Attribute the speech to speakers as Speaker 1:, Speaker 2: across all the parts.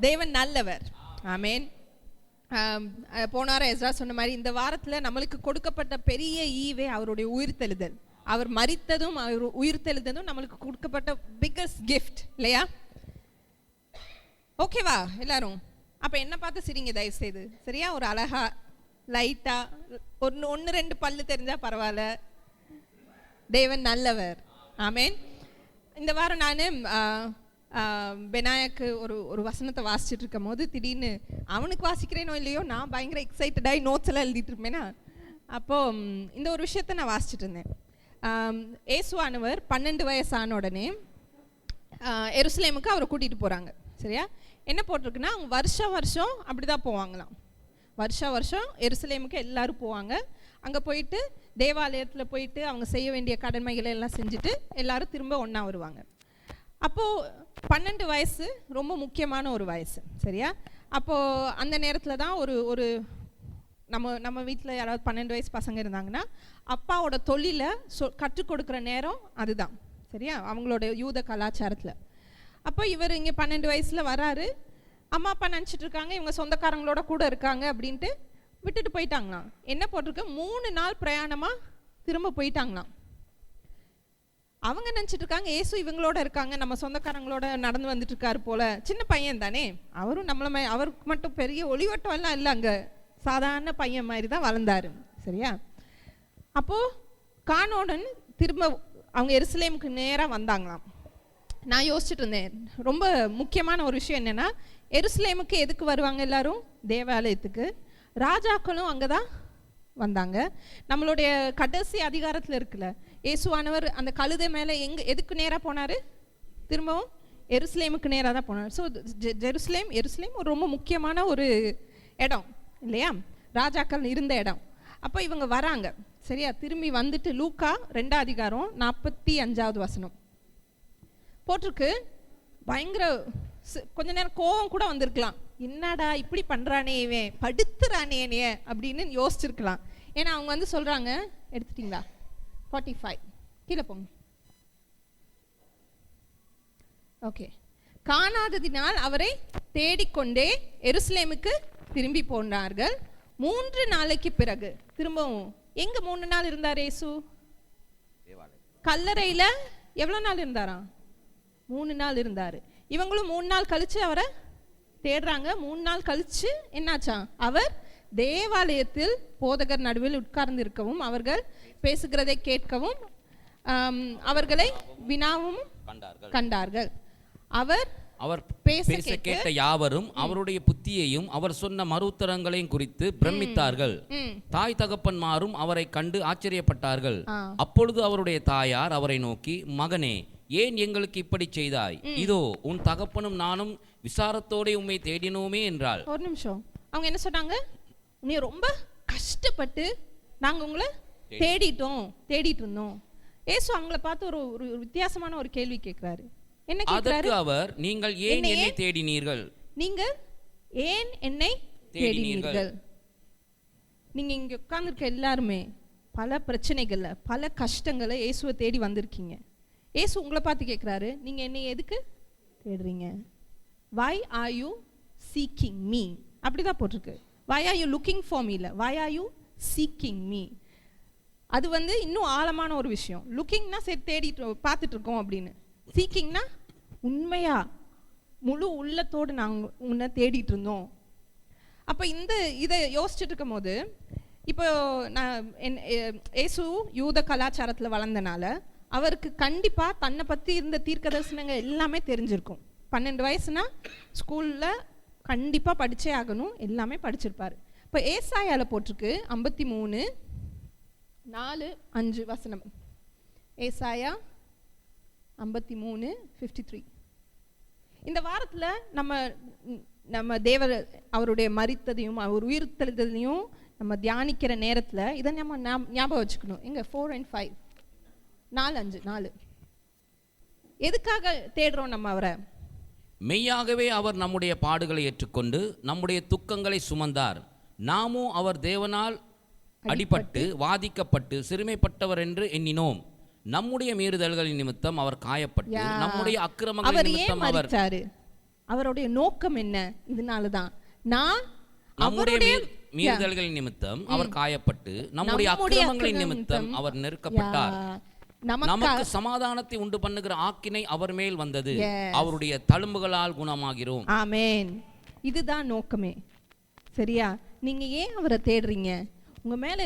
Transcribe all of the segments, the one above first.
Speaker 1: தேவன் நல்லவர். ஆமென். போனார எஸ்ரா சொன்ன மாதிரி இந்த வாரத்தில் நம்மளுக்கு கொடுக்கப்பட்ட பெரிய ஈவே அவருடைய உயிர்த்தெழுதல். அவர் மரித்ததும் அவர் உயிர்த்தெழுததும் நம்மளுக்கு கொடுக்கப்பட்ட பிக்கஸ்ட் கிஃப்ட் இல்லையா? ஓகேவா எல்லாரும்? அப்போ என்ன பார்த்து சிரிங்க தயவு செய்து, சரியா? ஒரு அழகா லைட்டா ஒன்று ரெண்டு பல்லு தெரிஞ்சா பரவாயில்ல. தேவன் நல்லவர். ஆமென். இந்த வாரம் நான் பெனாயாக்கு ஒரு வசனத்தை வாசிச்சுட்டு இருக்கும் போது திடீர்னு அவனுக்கு வாசிக்கிறேனோ இல்லையோ நான் பயங்கர எக்ஸைட்டடாகி நோட்ஸ் எல்லாம் எழுதிட்டு இருப்பேனா. அப்போது இந்த ஒரு விஷயத்தை நான் வாசிச்சுட்டு இருந்தேன். ஏசுவானவர் 12 வயசான உடனே எருசலேமுக்கு அவரை கூட்டிகிட்டு போகிறாங்க. சரியா? என்ன போட்டிருக்குன்னா அவங்க வருஷம் அப்படி தான் போவாங்களாம். வருஷம் எருசலேமுக்கு எல்லோரும் போவாங்க. அங்கே போயிட்டு தேவாலயத்தில் போயிட்டு அவங்க செய்ய வேண்டிய கடமைகளை எல்லாம் செஞ்சுட்டு எல்லோரும் திரும்ப ஒன்றா வருவாங்க. அப்போது 12 வயசு ரொம்ப முக்கியமான ஒரு வயசு. சரியா? அப்போது அந்த நேரத்தில் தான் ஒரு நம்ம வீட்டில் யாராவது 12 வயசு பசங்க இருந்தாங்கன்னா அப்பாவோட தொழிலை கற்றுக் கொடுக்குற நேரம் அதுதான். சரியா? அவங்களோட யூத கலாச்சாரத்தில். அப்போ இவர் இங்கே 12 வயசில் வராரு. அம்மா அப்பா நினச்சிட்டு இருக்காங்க இவங்க சொந்தக்காரங்களோட கூட இருக்காங்க அப்படின்ட்டு விட்டுட்டு போயிட்டாங்களாம். என்ன போட்டிருக்கு? 3 நாள் பிரயாணமாக திரும்ப போயிட்டாங்களாம். அவங்க நினச்சிட்டு இருக்காங்க ஏசு இவங்களோட இருக்காங்க, நம்ம சொந்தக்காரங்களோட நடந்து வந்துட்டு இருக்காரு போல. சின்ன பையன் தானே அவரும், நம்மள அவருக்கு மட்டும் பெரிய ஒளிவட்டம் எல்லாம் இல்லை, அங்கே சாதாரண பையன் மாதிரி தான் வளர்ந்தாரு. சரியா? அப்போது கானோடன் திரும்ப அவங்க எருசலேமுக்கு நேராக வந்தாங்களாம். நான் யோசிச்சுட்டு இருந்தேன், ரொம்ப முக்கியமான ஒரு விஷயம் என்னென்னா, எருசலேமுக்கு எதுக்கு வருவாங்க எல்லாரும்? தேவாலயத்துக்கு. ராஜாக்களும் அங்கே தான் வந்தாங்க. நம்மளுடைய கடைசி அதிகாரத்தில் இருக்குல்ல, இயேசுவானவர் அந்த கழுதை மேலே எதுக்கு நேராக போனார்? திரும்பவும் எருசலேமுக்கு நேராக தான் போனார். ஸோ எருசலேம் ஒரு ரொம்ப முக்கியமான ஒரு இடம் இல்லையா? ராஜாக்கள் இருந்த இடம். அப்போ இவங்க வராங்க. சரியா? திரும்பி வந்துட்டு லூக்கா 2 அதிகாரம் 45வது வசனம் போட்டிருக்கு. பயங்கர கொஞ்ச நேரம் கோவம் கூட வந்திருக்கலாம். என்னடா இப்படி பண்ணுறானே இவன், படுத்துறானே அப்படின்னு யோசிச்சிருக்கலாம். ஏன்னா அவங்க வந்து சொல்கிறாங்க, எடுத்துட்டிங்களா? 45 கீழே போங்க. ஓகே. காணாததினால் அவரை தேடிக்கொண்டே எருசலேமுக்கு திரும்பி போனார்கள். 3 நாளைக்கு பிறகு திரும்பவும் எங்க 3 நாள் இருந்தார் இயேசு? கல்லறையில எவ்வளவு நாள் இருந்தாராம்? 3 நாள் இருந்தாரு. இவங்களும் 3 நாள் கழிச்சு அவரை தேடுறாங்க. 3 நாள் கழிச்சு என்னாச்சா? அவர் தேவாலயத்தில் போதகர் நடுவில் உட்கார்ந்து இருக்கவும் அவர்கள் பேசுகிறதை கேட்கவும் அவர்களை வினாவும் கண்டார்கள். அவர் பேச கேட்ட யாவரும் அவருடைய புத்தியையும் அவர் சொன்ன மறுத்தரங்களையும் குறித்து பிரமித்தார்கள். தாய் தகப்பன்மாரும் அவரை கண்டு ஆச்சரியப்பட்டார்கள். அப்பொழுது அவருடைய தாயார் அவரை நோக்கி, மகனே, ஏன் எங்களுக்கு இப்படி செய்தாய்? இதோ உன் தகப்பனும் நானும் விசாரத்தோட உம்மை தேடினோமே என்றாள். ஒரு நிமிஷம். அவங்க என்ன சொன்னாங்க? நீ ரொம்ப கஷ்டப்பட்டு நாங்க உங்களை தேடிட்டு இருந்தோம். ஏசு அவங்கள பார்த்து ஒரு வித்தியாசமான ஒரு கேள்வி கேட்கிறாரு. என்ன கேட்கிறாரு? அதற்கு அவர், நீங்கள் ஏன் என்னை தேடினீர்கள்? நீங்கள் ஏன் என்னை தேடினீர்கள்? நீங்க இங்க உட்கார்ந்துருக்க எல்லாருமே பல பிரச்சனைகள்ல பல கஷ்டங்களை இயேசுவை தேடி வந்திருக்கீங்க. இயேசு உங்களை பார்த்து கேட்கிறாரு, நீங்க என்னை எதுக்கு தேடுறீங்க? why are you seeking me? அப்படிதான் போட்டிருக்கு. why are you looking for me இல்ல, why are you seeking me? அது வந்து இன்னும் ஆழமான ஒரு விஷயம். லுக்கிங்னா சரி தேடிட்டு பார்த்துட்டு இருக்கோம் அப்படின்னு. சீக்கிங்னா உண்மையா முழு உள்ளத்தோடு நாங்கள் உன்னை தேடிட்டு இருந்தோம். அப்போ இதை யோசிச்சுட்டு இருக்கும் போது, இப்போ நான் இயேசு யூத கலாச்சாரத்தில் வளர்ந்தனால அவருக்கு கண்டிப்பாக தன்னை பற்றி இருந்த தீர்க்க தரிசனங்கள் எல்லாமே தெரிஞ்சிருக்கும். 12 வயசுனா ஸ்கூலில் கண்டிப்பாக படித்தே ஆகணும், எல்லாமே படிச்சிருப்பார். இப்போ ஏசாயால போட்டிருக்கு 53:4-5 வசனம். ஏசாயா 53:53. இந்த வாரத்தில் நம்ம தேவர் அவருடைய மரித்ததையும் அவர் உயிர்த்தெழுதலையும் நம்ம தியானிக்கிற நேரத்தில் இதை நம்ம ஞாபகம் வச்சுக்கணும். எங்க 4 and 5 4 எதுக்காக தேடுறோம் நம்ம அவரை?
Speaker 2: மெய்யாகவே அவர் நம்முடைய பாடுகளை ஏற்றுக்கொண்டு நம்முடைய துக்கங்களை சுமந்தார். நாமும் அவர் தேவனால் அடிபட்டு வாதிக்கப்பட்டு சிறுமைப்பட்டவர் என்று எண்ணினோம். நம்முடைய மீறுதல்களின் நிமித்தம் அவர் காயப்பட்டு நம்முடைய அக்கிரமங்களின் நிமித்தம் அவர்
Speaker 1: அவருடைய நோக்கம் என்ன? இதனால தான் நான்
Speaker 2: நம்முடைய
Speaker 1: அவருடைய
Speaker 2: மீறுதல்களின் நிமித்தம் அவர் காயப்பட்டு, நம்முடைய அக்கிரமங்களின் நிமித்தம் அவர் நெருக்கப்பட்டார். நமக்கு சமாதானத்தை உண்டு பண்ணுகிற ஆக்கினை அவர் மேல் வந்தது, அவருடைய தழும்புகளால் குணமாகிறோம்.
Speaker 1: ஆமென். இதுதான் நோக்கமே. சரியா? நீங்க ஏன் அவரை தேடுறீங்க? உங்க மேல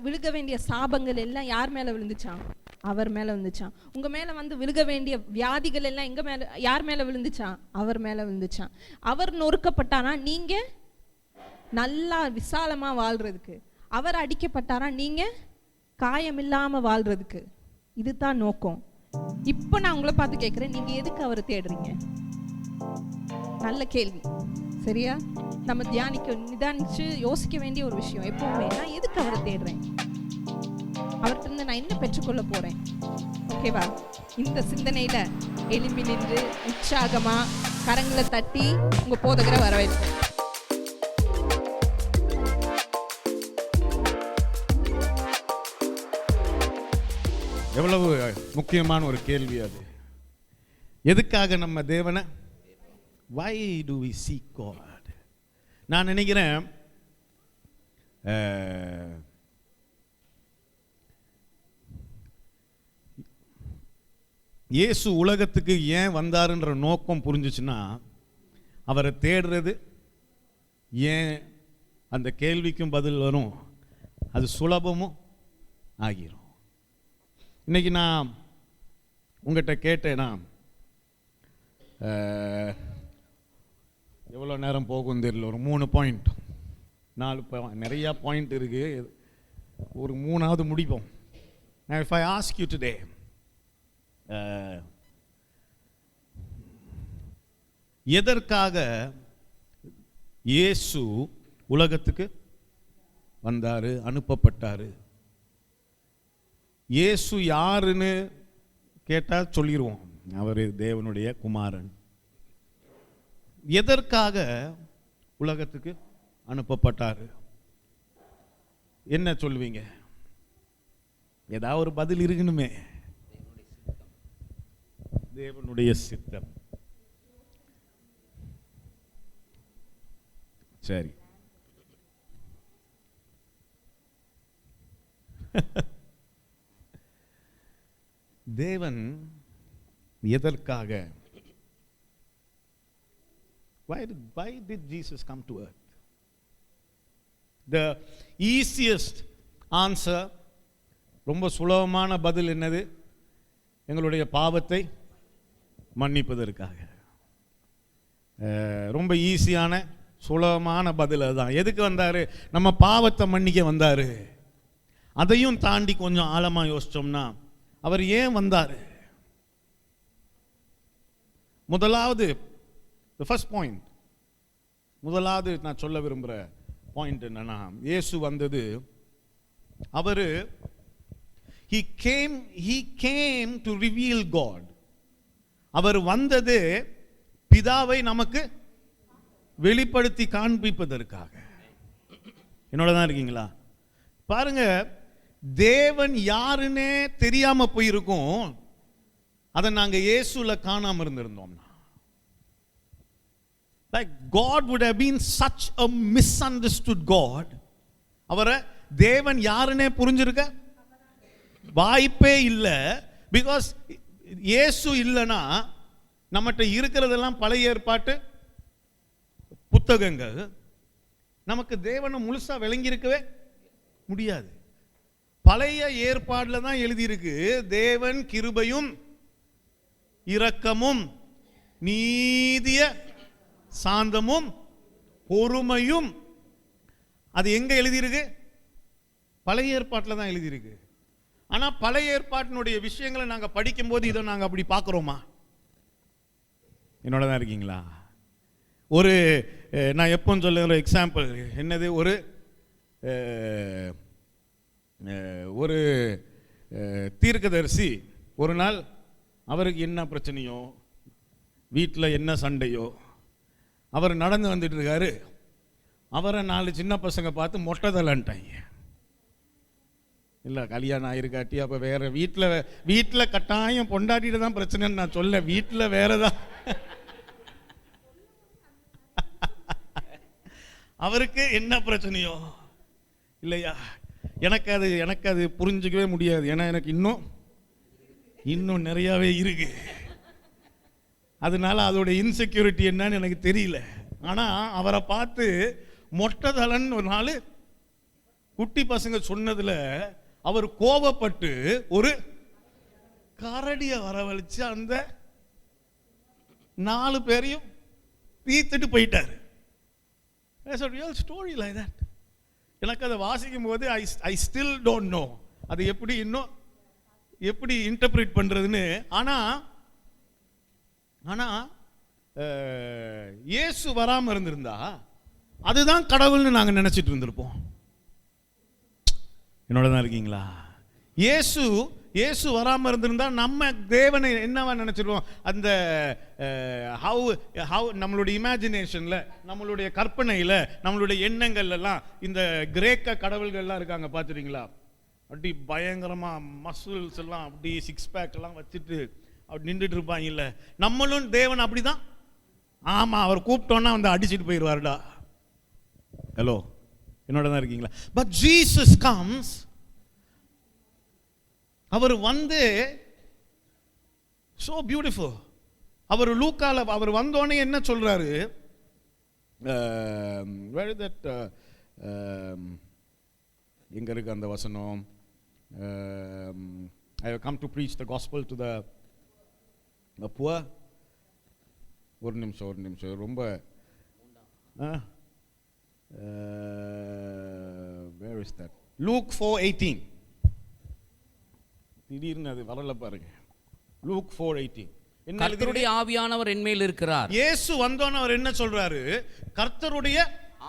Speaker 1: விழுக வேண்டிய சாபங்கள் எல்லாம் யார் மேல விழுந்துச்சான்? அவர் மேல விழுந்துச்சான். உங்க மேல வந்து விழுக வேண்டிய வியாதிகள் எல்லாம் எங்க மேல, யார் மேல விழுந்துச்சான்? அவர் மேல விழுந்துச்சான். அவர் நொறுக்கப்பட்டாரா நீங்க நல்லா விசாலமா வாழ்றதுக்கு, அவர் அடிக்கப்பட்டாரா நீங்க காயம் இல்லாம வாழ்றதுக்கு. இதுதான் நோக்கம். இப்போ நான் உங்களை பார்த்து கேட்கிறேன், நீங்க எதுக்கு அவரை தேடுறீங்க? நல்ல கேள்வி. சரியா? நம்ம நிதானிச்சு யோசிக்க வேண்டிய ஒரு விஷயம். எப்பவுமே நான் எதுக்கு அவரை தேடுறேன், அவர்கிட்ட இருந்து நான் என்ன பெற்றுக்கொள்ள போறேன்? ஓகேவா? இந்த சிந்தனையில எழும்பி நின்று உற்சாகமா கரங்களை தட்டி உங்க போதகரை வரவேற்போம்.
Speaker 3: எவ்வளவு முக்கியமான ஒரு கேள்வி அது. எதுக்காக நம்ம தேவனை, why do we seek God? நான் நினைக்கிறேன் இயேசு உலகத்துக்கு ஏன் வந்தாருன்ற நோக்கம் புரிஞ்சுச்சுன்னா, அவரை தேடுறது ஏன் அந்த கேள்விக்கும் பதில் வரும், அது சுலபமும் ஆகிரும். இன்னைக்கு நான் உங்கள்கிட்ட கேட்டேன்னா எவ்வளோ நேரம் போகும் தெரியல, ஒரு 3 பாயிண்ட் 4 நிறையா பாயிண்ட் இருக்கு, ஒரு 3ஆவது முடிப்போம். Now if I ask you today, எதற்காக இயேசு உலகத்துக்கு வந்தாரு, அனுப்பப்பட்டாரு? இயேசு யாருன்னு கேட்டால் சொல்லிடுவோம், அவர் தேவனுடைய குமாரன். எதற்காக உலகத்துக்கு அனுப்பப்பட்டாரு? என்ன சொல்லுவீங்க? ஏதாவது ஒரு பதில் இருக்கணுமே. தேவனுடைய சித்தம். சரி, தேவன் எதற்காக, why did Jesus come to earth? The easiest answer, ரொம்ப சுலபமான பதில் என்னது? எங்களுடைய பாவத்தை மன்னிப்பதற்காக. ரொம்ப ஈஸியான சுலபமான பதில் அதுதான். எதுக்கு வந்தாரு? நம்ம பாவத்தை மன்னிக்க வந்தாரு. அதையும் தாண்டி கொஞ்சம் ஆழமா யோசிச்சோம்னா, அவர் ஏன் வந்தாரு? முதலாவது, the first point, முதலாவது நான் சொல்ல விரும்புகிற பாயிண்ட் என்னன்னா, இயேசு வந்தது, அவரு he came to reveal God. அவர் வந்தது பிதாவை நமக்கு வெளிப்படுத்தி காண்பிப்பதற்காக. என்னோட தான் இருக்கீங்களா? பாருங்க, தேவன் யாருன்னே தெரியாம போயிருக்கும், அதை நாங்க இயேசுல காணாம இருந்திருந்தோம்னா. Like God would have been such a misunderstood God. அவரை தேவன் யாருன்னே புரிஞ்சிருக்க வாய்ப்பே இல்லை. பிகாஸ் இயேசு இல்லைன்னா நம்மகிட்ட இருக்கிறதெல்லாம் பழைய ஏற்பாட்டு புத்தகங்கள், நமக்கு தேவனை முழுசா விளங்கி இருக்கவே முடியாது. பழைய ஏற்பாடுல தான் எழுதியிருக்கு, தேவன் கிருபையும் இரக்கமும் நீதிய சாந்தமும் பொறுமையும். அது எங்க எழுதியிருக்கு? பழைய ஏற்பாட்டில் தான் எழுதியிருக்கு. ஆனா பழைய ஏற்பாட்டினுடைய விஷயங்களை நாங்க படிக்கும் போது இதை நாங்க அப்படி பார்க்கிறோமா? என்னோட தான் இருக்கீங்களா? ஒரு நான் எப்போன்னு சொல்லுற எக்ஸாம்பிள் என்னது, ஒரு தீர்க்கதரிசி ஒரு நாள் அவருக்கு என்ன பிரச்சனையோ, வீட்டில் என்ன சண்டையோ, அவர் நடந்து வந்துட்டு இருக்காரு. அவரை 4 சின்ன பசங்க பார்த்து மொட்டை தலன்ட்டாங்க. இல்லை, கல்யாணம் ஆயிருக்காட்டி அப்போ வேற வீட்டில் கட்டாயம் பொண்டாட்டிட்டு தான் பிரச்சனைன்னு நான் சொல்ல, வீட்டில் வேறதான் அவருக்கு என்ன பிரச்சனையோ இல்லையா? எனக்கு அது புரிஞ்சிக்கவே முடியாது. ஏன்னா எனக்கு இன்னும் நிறையாவே இருக்கு. அதனால அதோட இன்செக்யூரிட்டி என்னன்னு எனக்கு தெரியல. ஆனா அவரை பார்த்து மொட்டை தலன் ஒரு நாள் குட்டி பசங்க சொன்னதுல அவர் கோபப்பட்டு ஒரு கரடியை வரவழைச்சு அந்த 4 பேரையும் தீர்த்துட்டு போயிட்டாரு. Story like that. எனக்கு அதை வாசிக்கும் போது ஐ ஸ்டில் டோன்ட் நோ அது எப்படி இன்டர்பிரேட் பண்றதுன்னு. ஆனா இயேசு வராம இருந்திருந்தா அதுதான் கடவுள்னு நாங்க நினைச்சிட்டு இருந்திருப்போம். என்னோட தான் இருக்கீங்களா? இயேசு வராம இருந்திருந்தா நம்ம தேவனை என்னவா நினைச்சிருவோம்? அந்த நம்மளுடைய இமேஜினேஷன்ல, நம்மளுடைய கற்பனையில, நம்மளுடைய எண்ணங்கள் எல்லாம் இந்த கிரேக்க கடவுள்கள்லாம் இருக்காங்க பார்த்துறீங்களா? அப்படி பயங்கரமா மசில்ஸ் எல்லாம் அப்படி 6 பேக் எல்லாம் வச்சுட்டு அப்படி நின்றுட்டு இருப்பாங்க. இல்ல நம்மளும் தேவன் அப்படிதான். ஆமா, அவர் கூப்பிட்டோன்னா வந்து அடிச்சுட்டு போயிடுவாருடா. ஹலோ, என்னோட தான் இருக்கீங்களா? But Jesus comes. அவர் வந்து so beautiful. அவர் லூக்கால அவர் வந்தோடனே என்ன சொல்றாரு? where is that எங்க இருக்கு அந்த வசனம்? I have come to preach the gospel to the poor. ஒரு நிமிஷம் ரொம்ப where is that? Luke 4:18. திடீர்னு அது வரல பாருங்க. Luke 4:18.
Speaker 2: கர்த்தருடைய ஆவியானவர் என்மேல் இருக்கிறார்.
Speaker 3: இயேசு வந்தோன அவர் என்ன சொல்றாரு? கர்த்தருடைய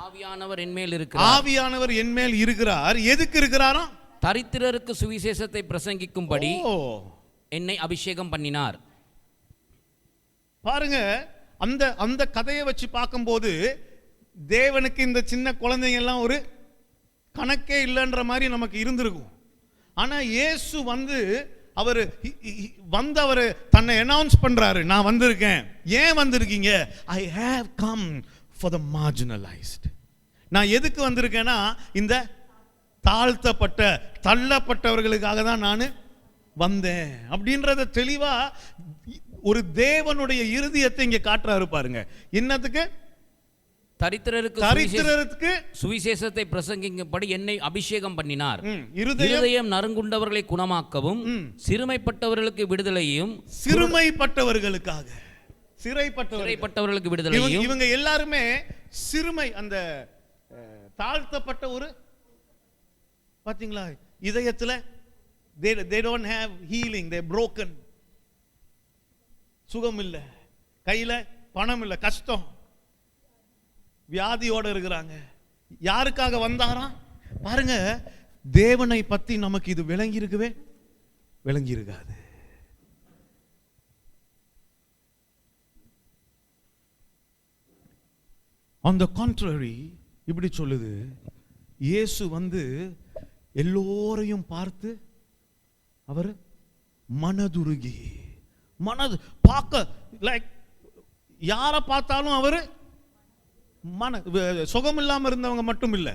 Speaker 2: ஆவியானவர் என்மேல் இருக்கிறார்.
Speaker 3: ஆவியானவர் என்மேல் இருக்கிறார். எதுக்கு இருக்கிறாரா?
Speaker 2: தரித்திரருக்கு சுவிசேஷத்தை பிரசங்கிக்கும்படி என்னை அபிஷேகம் பண்ணினார்.
Speaker 3: பாருங்க, அந்த கதையை வச்சு பார்க்கும்போது தேவனுக்கு இந்த சின்ன குழந்தைங்க எல்லாம் ஒரு கணக்கே இல்லைன்ற மாதிரி நமக்கு இருந்திருக்கும். ஆனா இயேசு வந்து அவர் தன்னை அனௌன்ஸ் பண்றாரு. நான் வந்திருக்கேன். ஏன் வந்திருக்கீங்க? I have come for the marginalised. நான் எதுக்கு வந்திருக்கேன்னா இந்த தாழ்த்தப்பட்ட தள்ளப்பட்டவர்களுக்காக தான் நான் வந்தேன் அப்படின்றத தெளிவா ஒரு தேவனுடைய இருதயத்தை இங்க காட்டுறாரு பாருங்க. என்னத்துக்கு? தரித்திரருக்கு
Speaker 2: சுவிசேஷத்தை பிரசங்கிக்கும்படி என்னை அபிஷேகம் பண்ணினார். இருதயம் நறுங்குண்டவர்களை குணமாக்கவும், சிறுமைப்பட்டவர்களுக்கு விடுதலையும்.
Speaker 3: சிறுமைப்பட்டவர்களுக்காக, சிறைப்பட்டவர்களுக்கு
Speaker 2: விடுதலையும்.
Speaker 3: இவங்க எல்லாருமே சிறுமை, அந்த தாழ்த்தப்பட்ட ஒரு, பாத்தீங்களா, இதயத்துல they don't have healing, they broken. சுகம் இல்ல, கையில பணம் இல்ல, கஷ்டம், வியாதியோட இருக்கிறாங்க. யாருக்காக வந்தாராம் பாருங்க. தேவனை பத்தி நமக்கு இது விளங்கி இருக்காது. On the contrary, இப்படி சொல்லுது, இயேசு வந்து எல்லோரையும் பார்த்து அவர் மனதுருகி, பார்க்க லைக் யாரை பார்த்தாலும் அவர் சுகம் இல்லாம இருந்தவங்க மட்டும் இல்ல,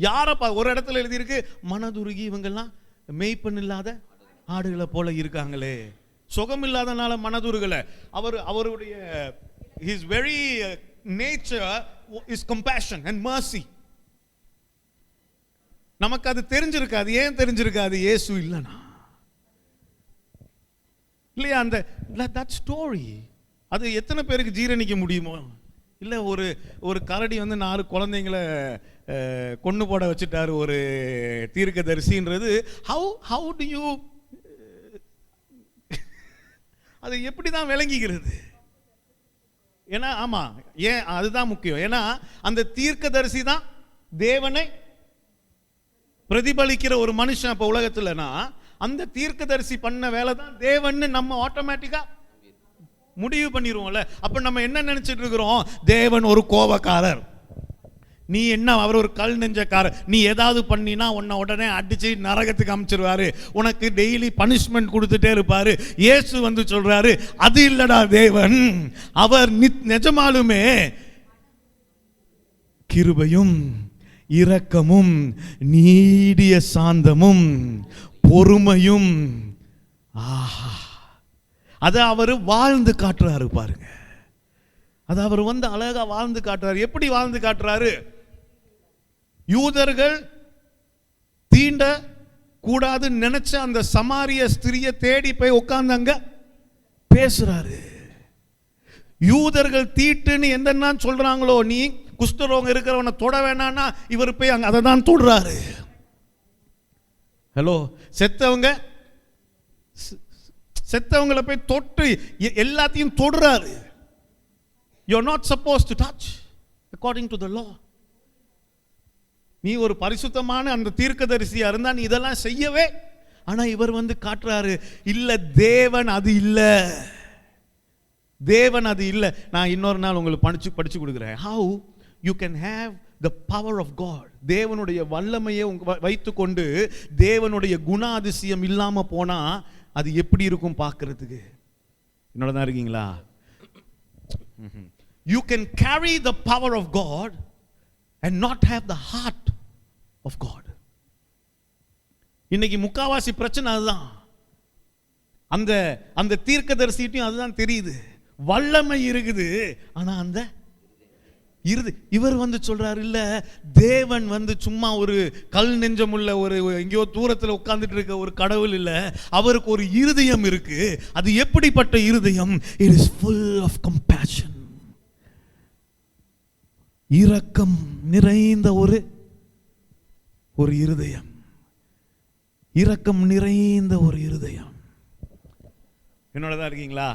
Speaker 3: யாரை ஒரு இடத்துல எழுதி இருக்கு, மனதுருகி இவங்கெல்லாம் மேய்ப்பன் இல்லாத ஆடுகளை போல இருக்காங்களே. சுகம் இல்லாதனால மனதுருகல. அவருடைய his very nature is compassion and mercy. நமக்கு அது தெரிஞ்சிருக்காது. ஏன் தெரிஞ்சிருக்காது? இயேசு இல்லனா இல்லையா? அந்த that story அது எத்தனை பேருக்கு ஜீரணிக்க முடியுமோ? இல்ல ஒரு கரடி வந்து 4 குழந்தைங்களை கொண்டு போட வச்சுட்டாரு ஒரு தீர்க்கதரிசின்றது. how do you அது எப்படிதான் விளங்கிக்கிறது? ஏன்னா ஆமா, ஏன் அதுதான் முக்கியம். ஏன்னா அந்த தீர்க்கதரிசி தான் தேவனை பிரதிபலிக்கிற ஒரு மனுஷன் இப்ப உலகத்துலனா, அந்த தீர்க்கதரிசி பண்ண வேலை தான் தேவன்னு நம்ம ஆட்டோமேட்டிக்கா முடிவு பண்ணிடுவோம்ல. அப்ப நம்ம என்ன நினைச்சிட்டு இருக்கிறோம்? தேவன் ஒரு கோபக்காரர், நீ என்ன, அவர் ஒரு கல் நெஞ்சக்காரர், நீ ஏதாவது பண்ணினா உன்னை உடனே அடிச்சு நரகத்துக்கு அமைச்சிருவாரு, உனக்கு டெய்லி பனிஷ்மெண்ட் கொடுத்துட்டே இருப்பாரு. இயேசு வந்து சொல்றாரு, அது இல்லடா தேவன், அவர் நிஜமாலுமே கிருபையும் இரக்கமும் நீடிய சாந்தமும் பொறுமையும். ஆஹா, அதை அவர் வாழ்ந்து காட்டுறாரு பாருங்க. அது அவர் அழகா வாழ்ந்து காட்டுறாரு. எப்படி வாழ்ந்து காட்டுறாரு? யூதர்கள் தீண்ட கூடாது நினைச்ச அந்த சமாரிய ஸ்திரியை தேடி போய் உட்கார்ந்தாங்க பேசுறாரு. யூதர்கள் தீட்டுன்னு என்ன சொல்றாங்களோ, நீ குஷ்டரோகம் இருக்கிறவனை தொட வேணான்னா இவர் போய் அங்க அதை தான் தொடுறாரு. ஹலோ, செத்தவங்களை போய் தொட்டு எல்லாத்தையும் தொடுறாரு. You are not supposed to touch according to the law. நீ ஒரு பரிசுத்தமான அந்த தீர்க்கதரிசியா இருந்தா நீ இதெல்லாம் செய்யவே. ஆனா இவர் காட்டுறாரு, இல்ல, தேவன் அது இல்ல, தேவன் அது இல்ல. நான் இன்னொரு நாள் உங்களுக்கு படிச்சு கொடுக்குறேன். How you can have the power of God. தேவனுடைய வல்லமையை வைத்துக்கொண்டு தேவனுடைய குணாதிசயம் இல்லாம போனா அது எப்படி இருக்கும் பார்க்கிறதுக்கு. என்னோட தான் இருக்கீங்களா? You can carry the power of God and not have the heart of God. இன்னைக்கு முக்காவாசி பிரச்சனை அதுதான். அந்த தீர்க்கதரிசிட்டையும் அதுதான் தெரியுது. வல்லமை இருக்குது, ஆனா அந்த இவர் சொல்றாரு, இல்ல, தேவன் சும்மா ஒரு கல் நெஞ்சமுள்ள ஒரு எங்கேயோ தூரத்தில் உட்கார்ந்துட்டு இருக்க ஒரு கடவுள் இல்ல. அவருக்கு ஒரு இருதயம் இருக்கு. அது எப்படிப்பட்ட இருதயம்? It is full of compassion. இரக்கம் நிறைந்த ஒரு இருதயம். இரக்கம் நிறைந்த ஒரு இருதயம். என்னோடதான் இருக்கீங்களா?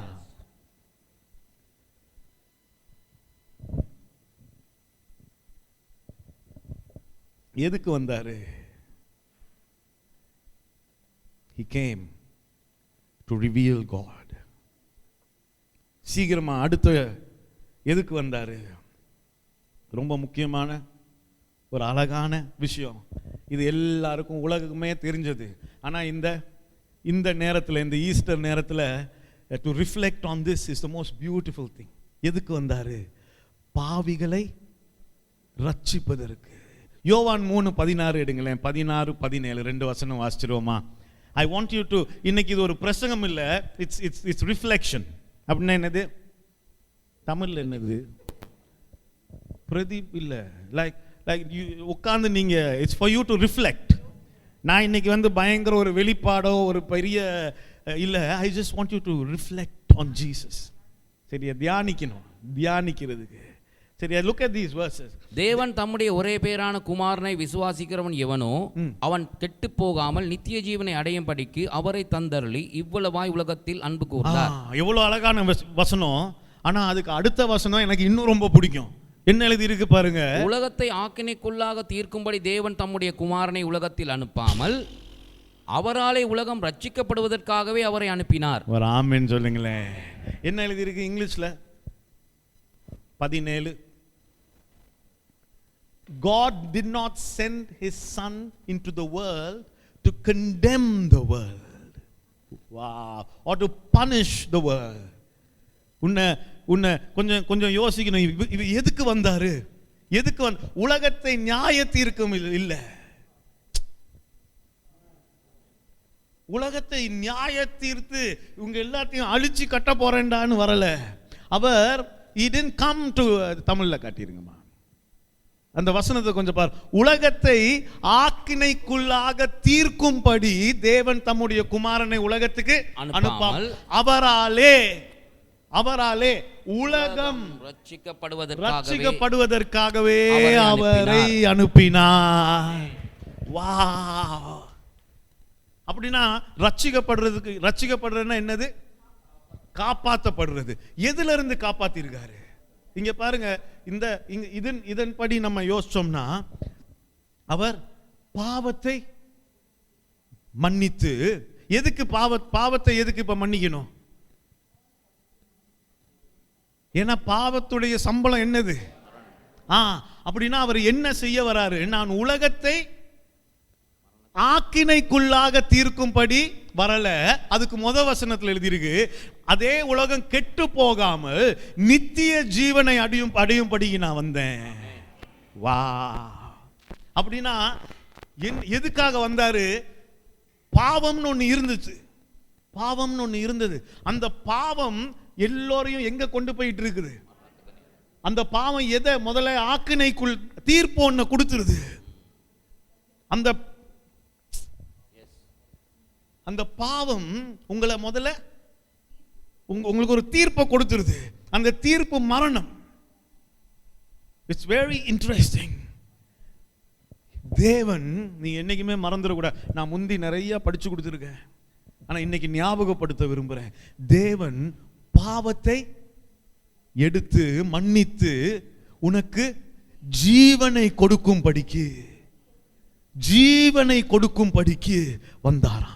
Speaker 3: எதுக்கு வந்தாரு? He came to reveal God. சீக்கிரமா அடுத்த எதுக்கு வந்தாரு? ரொம்ப முக்கியமான ஒரு அழகான விஷயம். இது எல்லாருக்கும் உலகமே தெரிஞ்சது. ஆனா இந்த நேரத்தில், இந்த ஈஸ்டர் நேரத்தில், to reflect on this is the most beautiful thing. எதுக்கு வந்தாரு? பாவிகளை ரட்சிப்பதற்கு. யோவான் 3:16 எடுங்களேன். 16-17 2 வசனம் வாசிச்சிருவோமா? I want you to, இன்னைக்கு இது ஒரு பிரசங்கம் இல்ல, it's reflection. அப்படின்னா என்னது தமிழ்ல? என்னது? பிரதீப் இல்ல, லைக் உட்கார்ந்து நீங்க, it's for you to reflect. நான் இன்னைக்கு பயங்கர ஒரு வெளிப்பாடோ ஒரு பெரிய இல்ல, I just want you to reflect on Jesus. சரியா? தியானிக்கிறதுக்கு. சரியா? Look at these versus.
Speaker 2: தேவன் தம்முடைய ஒரே பேரான குமாரனை விசுவாசிக்கிறவன் எவனோ அவன் கெட்டு போகாமல் நித்திய ஜீவனை அடையும் படிக்கு அவரை தந்தருளி இவ்வளவாய் உலகத்தில் அன்பு கூர்ந்தார்.
Speaker 3: எவ்வளவு அழகான வசனம். ஆனா அதுக்கு அடுத்த வசனம் எனக்கு இன்னும் ரொம்ப பிடிக்கும். என்ன எழுதி இருக்கு பாருங்க?
Speaker 2: உலகத்தை ஆக்கினைக்குள்ளாக தீர்க்கும்படி தேவன் தம்முடைய குமாரனை உலகத்தில் அனுப்பாமல் அவராலே உலகம் ரட்சிக்கப்படுவதற்காகவே அவரை அனுப்பினார்.
Speaker 3: ஒரு ஆமென் சொல்லுங்களேன். என்ன எழுதி இருக்கு இங்கிலீஷ்ல? 17. God did not send his son into the world to condemn the world. Wow. Or to punish the world. உன்னை கொஞ்சம் யோசிக்கணும். இவர் எதுக்கு வந்தாரு? உலகத்தை நியாய தீர்க்கும் இல்ல, உலகத்தை நியாய தீர்த்து இவங்க எல்லாத்தையும் அழிச்சு கட்ட போறேன்டான்னு வரல அவர். he didn't come to, தமிழ்ல காட்டிருங்கம்மா அந்த வசனத்தை கொஞ்சம் பாரு. உலகத்தை ஆக்கினைக்குள்ளாக தீர்க்கும்படி தேவன் தம்முடைய குமாரனை உலகத்துக்கு அனுப்பாமல் அவராலே உலகம் ரட்சிக்கப்படுவதற்காகவே அவரை அனுப்பினார். வாவ்! அப்படின்னா ரட்சிக்கப்படுறதுன்னா என்னது? காப்பாற்றப்படுறது. எதுல இருந்து காப்பாத்திருக்காரு? இங்க பாருங்க, இதன்படி நம்ம யோசிச்சோம்னா அவர் பாவத்தை மன்னித்து, எதுக்கு பாவத்தை எதுக்கு இப்ப மன்னிக்கணும்? ஏன்னா பாவத்துடைய சம்பளம் என்னது? அப்படின்னா அவர் என்ன செய்ய வராரு? நான் உலகத்தை ஆக்கினைக்குள்ளாக தீர்க்கும்படி வரல. அதுக்கு முதல் வசனத்தில் எழுதியிருக்கு, அதே உலகம் கெட்டு போகாமல் நித்திய ஜீவனை அடையும்படி நான் வந்தேன். வா. அப்படின்னா எதுக்காக வந்தாரு? பாவம்னு ஒன்று இருந்துச்சு, பாவம்னு ஒன்று இருந்தது. அந்த பாவம் எல்லோரையும் எங்க கொண்டு போயிட்டு இருக்குது? அந்த பாவம் எதை முதல்ல ஆக்கினைக்குள் தீர்ப்பு ஒன்று கொடுத்துருது. அந்த அந்த பாவம் உங்களை முதல்ல உங்களுக்கு ஒரு தீர்ப்பை கொடுத்துருது. அந்த தீர்ப்பு மரணம். It's very interesting. தேவன், நீ என்னைக்குமே மறந்துடக்கூடாது. நான் முந்தி நிறைய படிச்சு கொடுத்துருக்கேன், ஆனா இன்னைக்கு ஞாபகப்படுத்த விரும்புறேன். தேவன் பாவத்தை எடுத்து மன்னித்து உனக்கு ஜீவனை கொடுக்கும் படிக்கு, ஜீவனை கொடுக்கும் படிக்கு வந்தாராம்.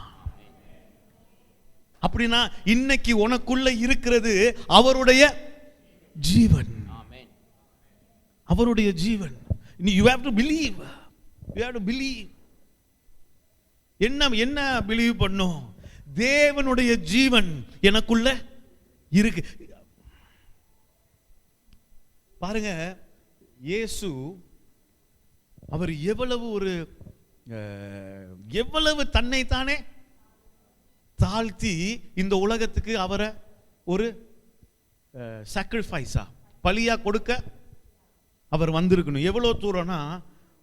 Speaker 3: அப்படின்னா இன்னைக்கு உனக்குள்ள இருக்கிறது அவருடைய ஜீவன், அவருடைய ஜீவன். You have to believe. You have to believe. என்ன பிலீவ் பண்ணும்? தேவனுடைய ஜீவன் எனக்குள்ள இருக்கு. பாருங்க, இயேசு அவர் எவ்வளவு தன்னைத்தானே தாழ்த்தி இந்த உலகத்துக்கு அவரை ஒரு சாக்ரிஃபைஸா, பலியா கொடுக்க அவர் வந்திருக்கணும். எவ்வளோ தூரம்னா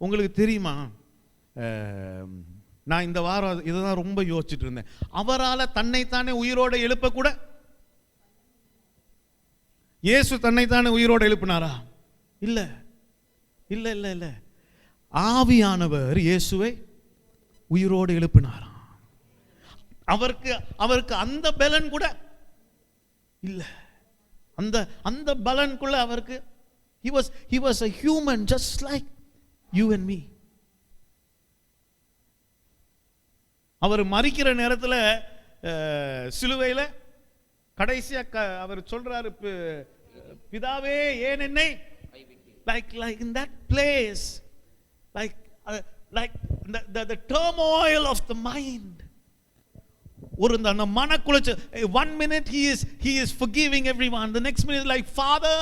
Speaker 3: உங்களுக்கு தெரியுமா? நான் இந்த வாரம் இதை தான் ரொம்ப யோசிச்சுட்டு இருந்தேன். அவரால் தன்னைத்தானே உயிரோட எழுப்ப கூட, இயேசு தன்னைத்தானே உயிரோட எழுப்பினாரா? இல்ல இல்ல இல்ல இல்ல. ஆவியானவர் இயேசுவை உயிரோடு எழுப்பினாராம். அவருக்கு அந்த பலன் கூட இல்ல. அந்த பலனுக்குள்ள அவருக்கு he was a human just like you and me. அவர் மரிக்கிற நேரத்துல சிலுவையில கடைசியா அவர் சொல்றாரு, பிதாவே ஏன் என்னை, like in that place, like the turmoil of the mind. ஒரு அந்த மனக்குளச்ச, 1 minute he is forgiving everyone, the next minute like Father,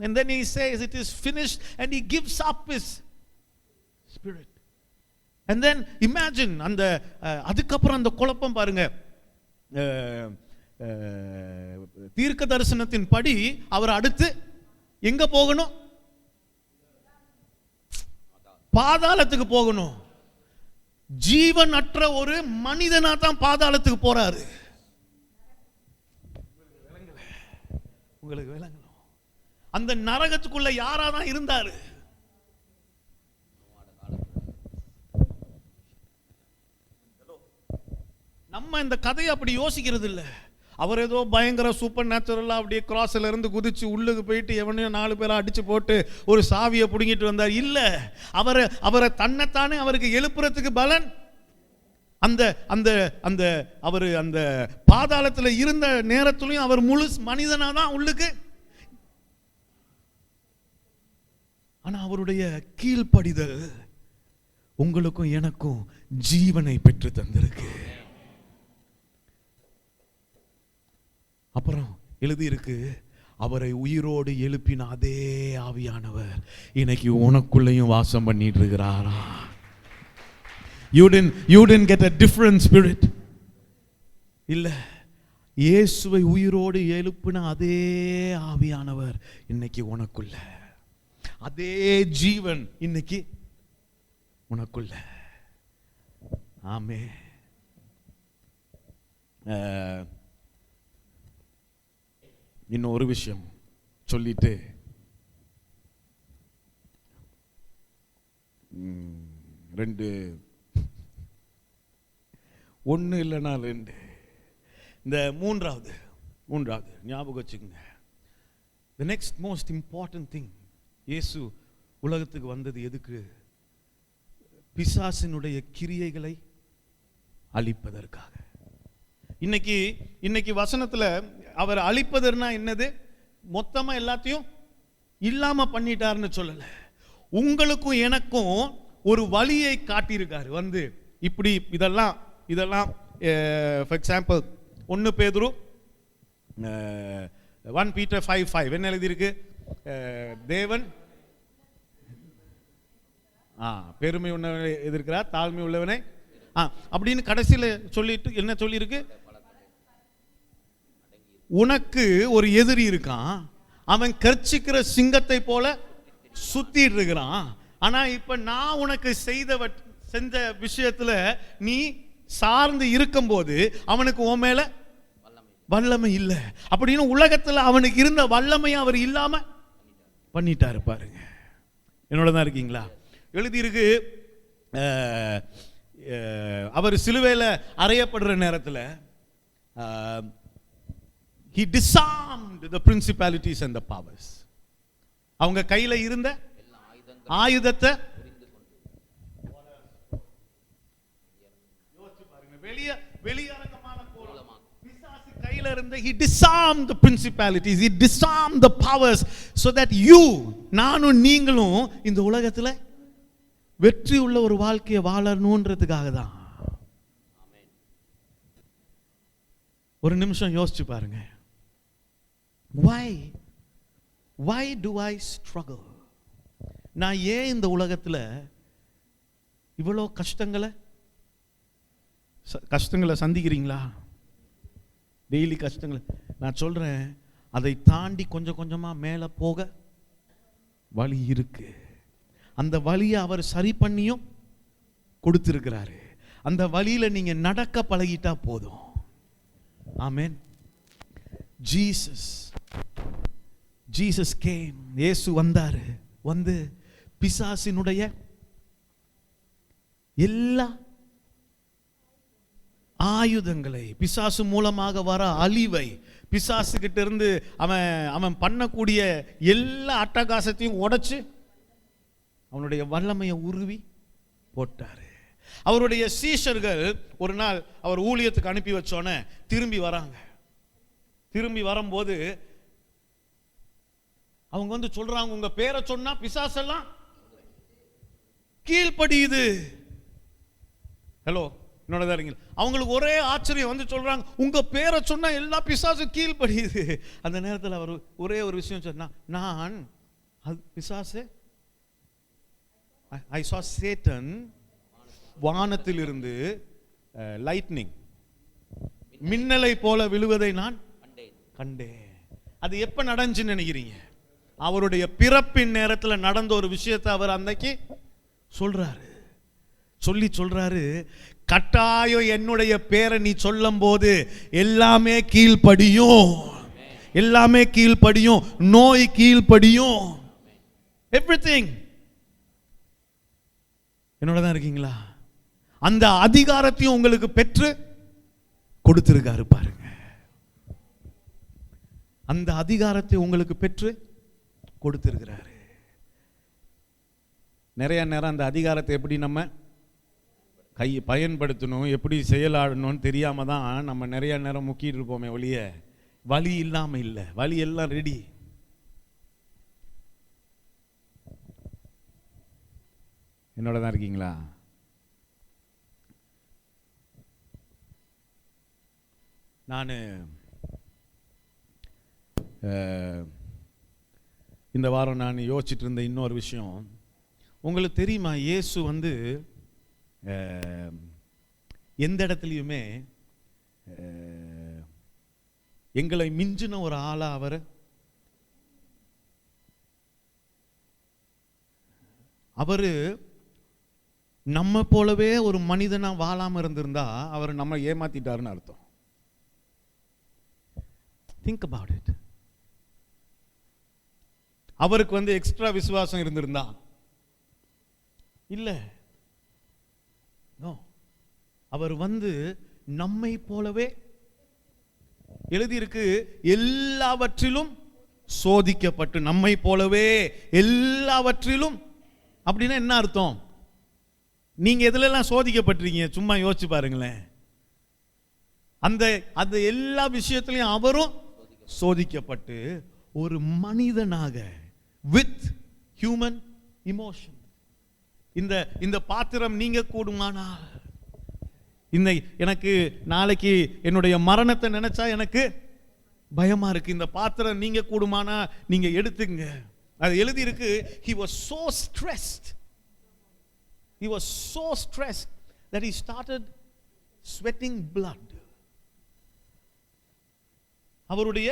Speaker 3: and then he says it is finished and he gives up his spirit. And then imagine அந்த அதுக்கப்புறம் அந்த குழப்பம் பாருங்க. தீர்க்க தரிசனத்தின் படி அவர் அடுத்து எங்க போகணும்? பாதாளத்துக்கு போகணும். ஜீவன் அற்ற ஒரு மனிதனா தான் பாதாளத்துக்கு போறாரு. உங்களுக்கு விளங்கணும், அந்த நரகத்துக்குள்ள யாரா தான் இருந்தாரு? நம்ம இந்த கதையை அப்படி யோசிக்கிறது இல்லை. அவர் ஏதோ பயங்கர சூப்பர் நேச்சுரலா அப்படியே கிராஸ்ல இருந்து குதிச்சு உள்ளுக்கு போயிட்டு எவனையும் 4 பேரா அடிச்சு போட்டு ஒரு சாவியை புடுங்கிட்டு வந்தார். இல்ல, அவரை தன்னைத்தானே அவருக்கு எழுப்புறதுக்கு பலன் அந்த அந்த அந்த அவரு அந்த பாதாளத்துல இருந்த நேரத்திலையும் அவர் முழு மனிதனா தான் உள்ளுக்கு. ஆனா அவருடைய கீழ்ப்படிதல் உங்களுக்கும் எனக்கும் ஜீவனை பெற்று தந்திருக்கு. அப்புறம் எழுதி இருக்கு, அவரை உயிரோடு எழுப்பின அதே ஆவியானவர் இன்னைக்கு உனக்குள்ளேயும் வாசம் பண்ணிட்டு இருக்கிறாரா? You didn't get a different spirit. இல்ல, இயேசுவை உயிரோடு எழுப்பின அதே ஆவியானவர் இன்னைக்கு உனக்குள்ள, அதே ஜீவன் இன்னைக்கு உனக்குள்ள. ஆமென். இன்னும் ஒரு விஷயம் சொல்லிட்டு ஒன்று இல்லைனா 2, இந்த மூன்றாவது ஞாபகம் வச்சுக்கோங்க. The next most important thing, இயேசு உலகத்துக்கு வந்தது எதுக்கு? பிசாசினுடைய கிரியைகளை அழிப்பதற்காக. இன்னைக்கு வசனத்துல அவர் அழிப்பதுன்னா என்னது? மொத்தமா எல்லாத்தையும் இல்லாம பண்ணிட்டாருன்னு சொல்லல. உங்களுக்கும் எனக்கும் ஒரு வழியை காட்டியிருக்காரு. வந்து இப்படி இதெல்லாம் ஃபார் எக்ஸாம்பிள் 1 பேதுரு 1 Peter 5:5 என்ன எழுதியிருக்கு? தேவன் பெருமை உள்ளவனை எதிர்க்கிறார், தாழ்மை உள்ளவனை அப்படின்னு கடைசியில் சொல்லிட்டு என்ன சொல்லியிருக்கு? உனக்கு ஒரு எதிரி இருக்கான், அவன் கர்ச்சிக்கிற சிங்கத்தை போல சுத்திட்டு இருக்கிறான். ஆனா இப்ப நான் உனக்கு செஞ்ச விஷயத்துல நீ சார்ந்து இருக்கும் போது அவனுக்கு உன் மேல வல்லமை இல்லை அப்படின்னு உலகத்துல அவனுக்கு இருந்த வல்லமையை அவர் இல்லாம பண்ணிட்டாரு. பாருங்க, என்னோட தான் இருக்கீங்களா? எழுதியிருக்கு, அவர் சிலுவையில் அறையப்படுற நேரத்தில் he disarmed the principalities and the powers. அவங்க கையில இருந்த ஆயுதத்தை வெளியரங்கமான போராட்டம் பிசாசு கையில இருந்த he disarmed the principalities, he disarmed the powers so that you, நானும் நீங்களும் இந்த உலகத்துல வெற்றி உள்ள ஒரு வாழ்க்கையை வாழணும்ன்றதுக்காக தான். ஒரு நிமிஷம் யோசிச்சு பாருங்க. Why do I struggle? நான் ஏன் இந்த உலகத்துல இவ்வளோ கஷ்டங்களை சந்திக்கிறீங்களா? டெய்லி கஷ்டங்களை நான் சொல்றேன். அதை தாண்டி கொஞ்சம் கொஞ்சமா மேல போக வழி இருக்கு. அந்த வழியை அவர் சரி பண்ணியும் கொடுத்திருக்கிறாரு. அந்த வழியில நீங்க நடக்க பழகிட்டா போதும். ஆமென். Jesus came. இயேசு வந்தாரு. வந்து பிசாசினுடைய எல்லா ஆயுதங்களை, பிசாசு மூலமாக வர அழிவை, பிசாசு கிட்ட இருந்து அவன் பண்ணக்கூடிய எல்லா அட்டகாசத்தையும் உடைச்சு அவனுடைய வல்லமையை உருவி போட்டாரு. அவருடைய சீஷர்கள் ஒரு நாள் அவர் ஊழியத்துக்கு அனுப்பி வச்சோன்னே திரும்பி வராங்க. திரும்பி வரும்போது அவங்க வந்து சொல்றாங்க, உங்க பேரை சொன்னா பிசாசெல்லாம் கீழ்ப்படியுது. ஹலோ, என்னோட இருங்க. அவங்களுக்கு ஒரே ஆச்சரியம். வந்து சொல்றாங்க, உங்க பேரை சொன்னா எல்லா பிசாசும் கீழ்ப்படியுது. அந்த நேரத்தில் அவர் ஒரே ஒரு விஷயம் சொன்னா, நான் பிசாசு I saw Satan வானத்திலிருந்து லைட்னிங் மின்னலை போல விழுவதை நான் கண்டேன். அது எப்ப நடந்துச்சுன்னு நினைக்கிறீங்க? அவருடைய பிறப்பின் நேரத்தில் நடந்த ஒரு விஷயத்தை அவர் அன்னைக்கு சொல்றாரு, கட்டாயம் என்னுடைய பேரை நீ சொல்லும் போது எல்லாமே கீழ்ப்படியும், நோய் கீழ்ப்படியும், எவ்ரிதிங். என்னோட தான் இருக்கீங்களா? அந்த அதிகாரத்தையும் உங்களுக்கு பெற்று கொடுத்திருக்காரு. பாருங்க, அந்த அதிகாரத்தை உங்களுக்கு பெற்று கொடுத்திருக்கிறாரு. நிறைய நேரம் அந்த அதிகாரத்தை எப்படி நம்ம பயன்படுத்தணும், எப்படி செயலாடணும்னு தெரியாம தான் நம்ம நிறைய நேரம் முக்கிட்டு இருப்போமே ஒழிய வழி இல்லாம இல்லை. வழி எல்லாம் ரெடி. என்னோட தான் இருக்கீங்களா? நான் இந்த வாரம் நான் யோசிச்சுட்டு இருந்த இன்னொரு விஷயம் உங்களுக்கு தெரியுமா? இயேசு வந்து எந்த இடத்துலையுமே எங்களை மிஞ்சின ஒரு ஆளா அவரு நம்ம போலவே ஒரு மனிதனா வாழாம இருந்திருந்தா அவர் நம்ம ஏமாத்திட்டாருன்னு அர்த்தம். Think about it. அவருக்கு வந்து எக்ஸ்ட்ரா விசுவாசம் இருந்திருந்தா இல்ல, அவர் வந்து நம்மை போலவே எழுதியிருக்கு, எல்லாவற்றிலும் சோதிக்கப்பட்டு நம்மை போலவே எல்லாவற்றிலும். அப்படின்னா என்ன அர்த்தம்? நீங்க எதுல எல்லாம் சோதிக்கப்பட்டிருக்கீங்க? சும்மா யோசிச்சு பாருங்களேன். அந்த எல்லா விஷயத்திலையும் அவரும் சோதிக்கப்பட்டு ஒரு மனிதனாக வித் ஹியூமன் இமோஷன். இந்த பாத்திரம் நீங்க கூடுமானால், எனக்கு நாளைக்கு என்னுடைய மரணத்தை நினைச்சா எனக்கு பயமா இருக்கு. இந்த பாத்திரம் நீங்க கூடுமானா நீங்க எடுத்துங்க. அது எழுதி இருக்கு, he was so stressed. He was so stressed that he started sweating blood. அவருடைய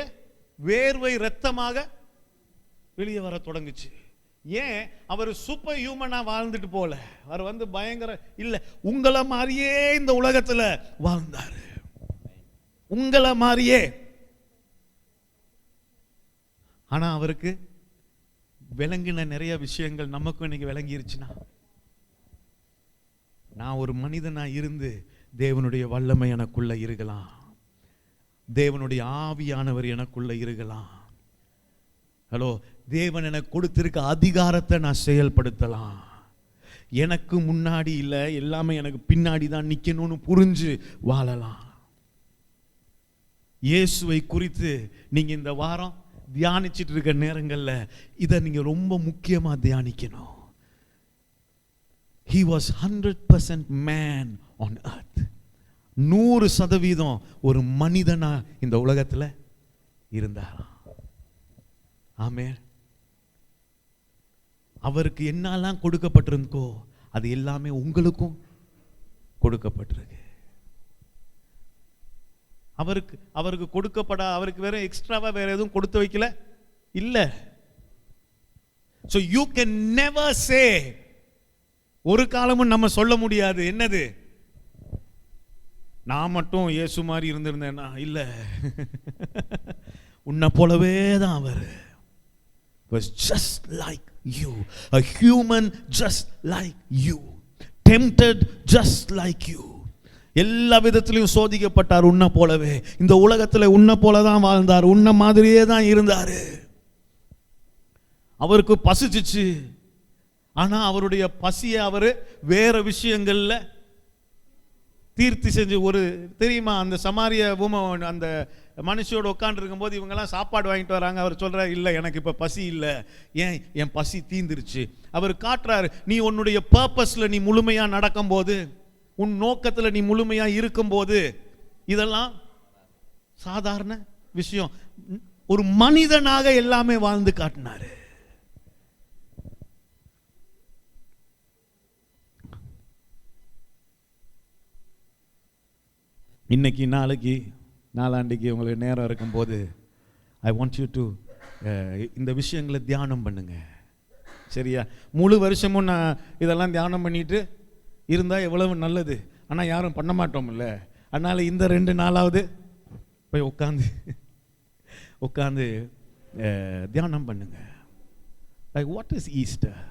Speaker 3: வேர்வை இரத்தமாக வெளியே வர தொடங்குச்சு. ஏன்? அவர் சூப்பர் ஹியூமனா வாழ்ந்துட்டு போல, அவர் வந்து பயங்கர இல்ல, உங்களை மாதிரியே இந்த உலகத்துல வாழ்ந்தாரு, உங்களை மாதிரியே. ஆனா அவருக்கு விளங்கின நிறைய விஷயங்கள் நமக்கும் இன்னைக்கு விளங்கிருச்சுன்னா, நான் ஒரு மனிதனா இருந்து தேவனுடைய வல்லமை எனக்குள்ள இருக்கலாம், தேவனுடைய ஆவியானவர் எனக்குள்ள இருக்கலாம். ஹலோ, தேவன் எனக்கு கொடுத்திருக்க அதிகாரத்தை நான் செயல்படுத்தலாம். எனக்கு முன்னாடி இல்லை, எல்லாமே எனக்கு பின்னாடி தான் நிற்கணும்னு புரிஞ்சு வாழலாம். இயேசுவை குறித்து நீங்க இந்த வாரம் தியானிச்சிட்டு இருக்க நேரங்கள்ல இதை நீங்க ரொம்ப முக்கியமா தியானிக்கணும். He was 100% man on earth. 100% ஒரு மனிதனா இந்த உலகத்துல இருந்தாராம். ஆமென். அவருக்கு என்னெல்லாம் கொடுக்கப்பட்டிருக்கோ அது எல்லாமே உங்களுக்கும் கொடுக்கப்பட்டிருக்கு. அவருக்கு கொடுக்கப்பட, அவருக்கு வேற எக்ஸ்ட்ராவா வேற எதுவும் கொடுத்து வைக்கல இல்ல. So you can never say, ஒரு காலமும் நம்ம சொல்ல முடியாது என்னது, நான் மட்டும் இயேசு மாதிரி இருந்திருந்தேன்னா இல்ல, உன்னை போலவே தான் அவர். Was just like you, a human just like you, tempted just like you. எல்லா விதத்திலையும் சோதிக்கப்பட்டார் உன்னை போலவே. இந்த உலகத்துல உன்னை போல தான் வாழ்ந்தார், உன்னை மாதிரியே தான் இருந்தாரு. அவருக்கு பசிச்சிச்சு, ஆனா அவருடைய பசியை அவரு வேற விஷயங்கள்ல தீர்த்தி செஞ்சு. ஒரு தெரியுமா, அந்த சமாரிய வுமன் அந்த மனுஷியோட உட்கார்ந்து இருக்கும்போது இவங்கெல்லாம் சாப்பாடு வாங்கிட்டு வராங்க. அவர் சொல்றாரு, இல்லை எனக்கு இப்ப பசி இல்லை, ஏன், என் பசி தீந்துருச்சு. அவர் காட்டுறாரு, நீ உன்னுடைய பர்பஸ்ல நீ முழுமையா நடக்கும் போது, உன் நோக்கத்துல நீ முழுமையா இருக்கும்போது இதெல்லாம் சாதாரண விஷயம். ஒரு மனிதனாக எல்லாமே வாழ்ந்து காட்டினாரு. இன்னைக்கு நாளைக்கு நாளாண்டிக்கு உங்களுக்கு நேரம் இருக்கும்போது ஐ வாண்ட் யூ டு இந்த விஷயங்களை தியானம் பண்ணுங்க. சரியா? முழு வருஷமும் நான் இதெல்லாம் தியானம் பண்ணிட்டு இருந்தால் எவ்வளவு நல்லது. ஆனால் யாரும் பண்ண மாட்டோம்ல. அதனால் இந்த 2 நாளாவது போய் உட்காந்து தியானம் பண்ணுங்க. Like what is Easter,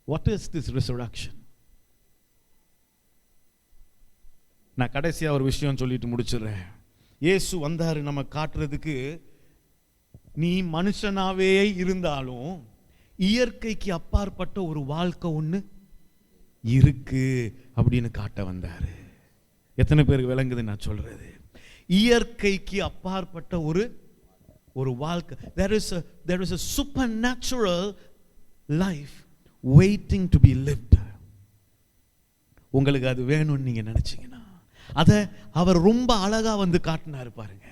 Speaker 3: what is this resurrection. நான் கடைசியாக ஒரு விஷயம் சொல்லிட்டு முடிச்சிடுறேன். இயேசு வந்தாரு நம்ம காட்டுறதுக்கு, நீ மனுஷனாவே இருந்தாலும் இயற்கைக்கு அப்பாற்பட்ட ஒரு வாழ்க்கை ஒன்று இருக்கு அப்படின்னு காட்ட வந்தாரு. எத்தனை பேருக்கு விளங்குது நான் சொல்றது? இயற்கைக்கு அப்பாற்பட்ட ஒரு வாழ்க்கை. there is a supernatural life waiting to be lived. உங்களுக்கு அது வேணும்னு நீங்க நினைச்சீங்கன்னா அதை அவர் ரொம்ப அழகா வந்து காட்டினாரு பாருங்க.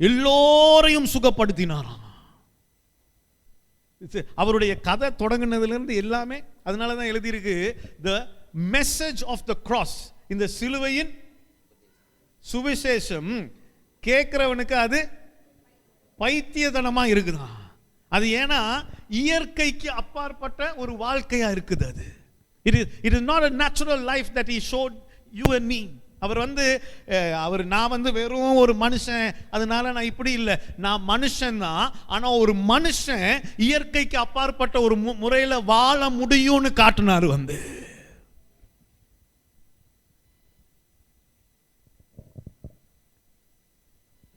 Speaker 3: எல்லோரையும் சுகப்படுத்தினாராம். அவருடைய கதை தொடங்கினதுல இருந்து எல்லாமே அதனால தான் எழுதியிருக்கு, the message of the cross, இந்த சிலுவையின் சுவிசேஷம் கேட்கிறவனுக்கு அது பைத்தியத்தனமா இருக்குதான். அது ஏன்னா இயற்கைக்கு அப்பாற்பட்ட ஒரு வாழ்க்கையா இருக்குது. அது it is not a natural life that he showed you and me. நான் வெறும் ஒரு மனுஷன், அதனால நான் இப்படி இல்லை, நான் மனுஷன் தான். ஆனா ஒரு மனுஷன் இயற்கைக்கு அப்பாற்பட்ட ஒரு முறையில வாழ முடியும்னு காட்டினாரு.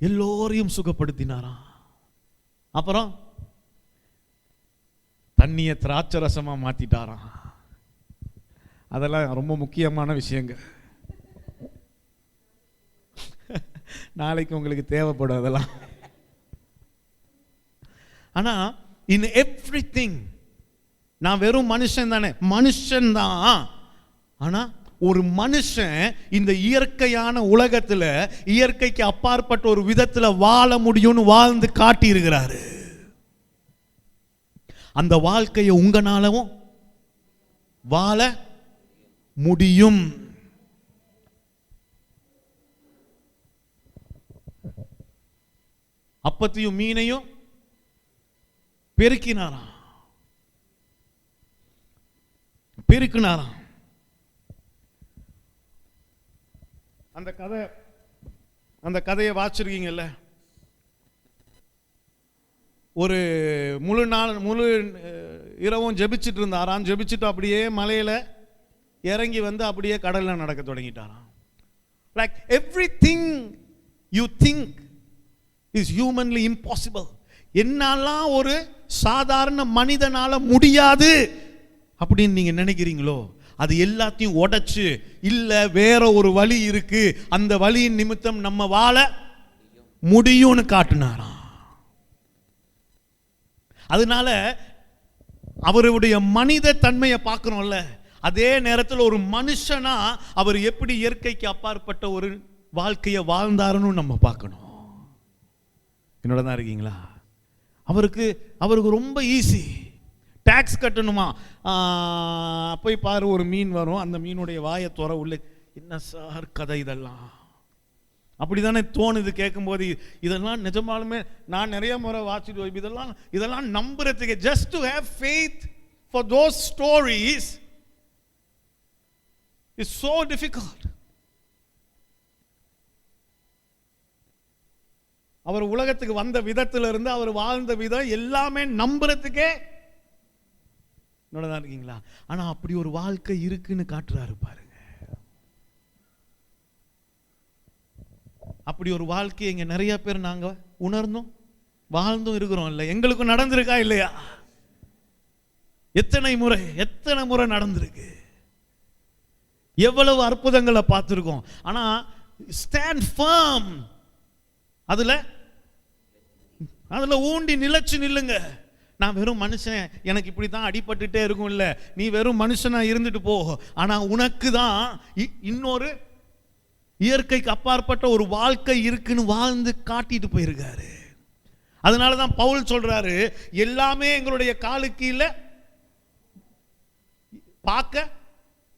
Speaker 3: எல்லோரையும் சுகப்படுத்தினாராம். அப்புறம் தண்ணியை திராட்சை ரசமா மாத்திட்டாராம். அதெல்லாம் ரொம்ப முக்கியமான விஷயங்க. நாளைக்கு உங்களுக்கு தேவைப்படும் அதெல்லாம். ஆனா in everything, நான் வெறும் மனுஷன் தானே, மனுஷன் தான். ஆனா ஒரு மனுஷன் இந்த இயற்கையான உலகத்துல இயற்கைக்கு அப்பாற்பட்ட ஒரு விதத்துல வாழ முடியும்னு வாழ்ந்து காட்டி இருக்கிறாரு. அந்த வாழ்க்கையை உங்களாலும் வாழ முடியும். அப்பத்தையும் மீனையும் பெருக்கினாராம். அந்த கதையை வாசிச்சிருக்கீங்கல்ல. ஒரு முழு இரவும் ஜெபிச்சுட்டு இருந்தாராம். ஜெபிச்சுட்டு அப்படியே மலையில இறங்கி வந்து அப்படியே கடல்ல நடக்க தொடங்கிட்டாராம். Like everything you think is humanly impossible. என்னாலாம் ஒரு சாதாரண மனிதனால முடியாது அப்படின்னு நீங்க நினைக்கிறீங்களோ, அது எல்லாத்தையும் உடைச்சு, இல்ல வேற ஒரு வழி இருக்கு, அந்த வழியின் நிமித்தம் நம்ம வாழ முடியும்னு காட்டினாராம். அதனால அவருடைய மனித தன்மையை பார்க்கிறோம்ல, அதே நேரத்தில் ஒரு மனுஷனா அவர் எப்படி இயற்கைக்கு அப்பாற்பட்ட ஒரு வாழ்க்கையை வாழ்ந்தாருன்னு நம்ம பார்க்கணும். என்னோட தான் இருக்கீங்களா? அவருக்கு ரொம்ப ஈஸி. டாக்ஸ் கட்டணுமா, போய் பாரு, ஒரு மீன் வரும், அந்த மீனுடைய வாயை துற உள்ள, என்ன சார் கதை இதெல்லாம், அப்படிதானே தோணுது கேட்கும்போது. இதெல்லாம் நிஜமாலுமே நான் நிறைய முறை வாசிட்டு இதெல்லாம் நம்புறதுக்கு, just to have faith for those stories is so difficult. அவர் உலகத்துக்கு வந்த விதத்திலிருந்து அவர் வாழ்ந்த விதம் எல்லாமே நம்புறதுக்கே தான் இருக்கீங்களா? ஆனா அப்படி ஒரு வாழ்க்கை இருக்குன்னு காட்டுறாரு பாருங்க. அப்படி ஒரு வாழ்க்கையை இங்க நிறைய பேர் நாங்க உணர்ந்தோம், வாழ்ந்தும் இருக்கிறோம். இல்ல, எங்களுக்கும் நடந்திருக்கா இல்லையா? எத்தனை முறை நடந்திருக்கு, எவ்வளவு அற்புதங்களை பார்த்திருக்கோம். ஆனா ஸ்டாண்ட் ஃபர்ம், அதுல ஊண்டி நிலைச்சு நில்லுங்க. நான் வெறும் மனுஷன், எனக்கு இப்படி தான் அடிபட்டுட்டே இருக்கும். இல்ல, நீ வெறும் மனுஷனா இருந்துட்டு போ. ஆனா உனக்கு தான் இன்னொரு இயற்கைக்கு அப்பாற்பட்ட ஒரு வாழ்க்கை இருக்குன்னு வாழ்ந்து காட்டிட்டு போயிருக்காரு. அதனாலதான் பவுல் சொல்றாரு, எல்லாமே எங்களுடைய காலுக்கு கீழே பார்க்க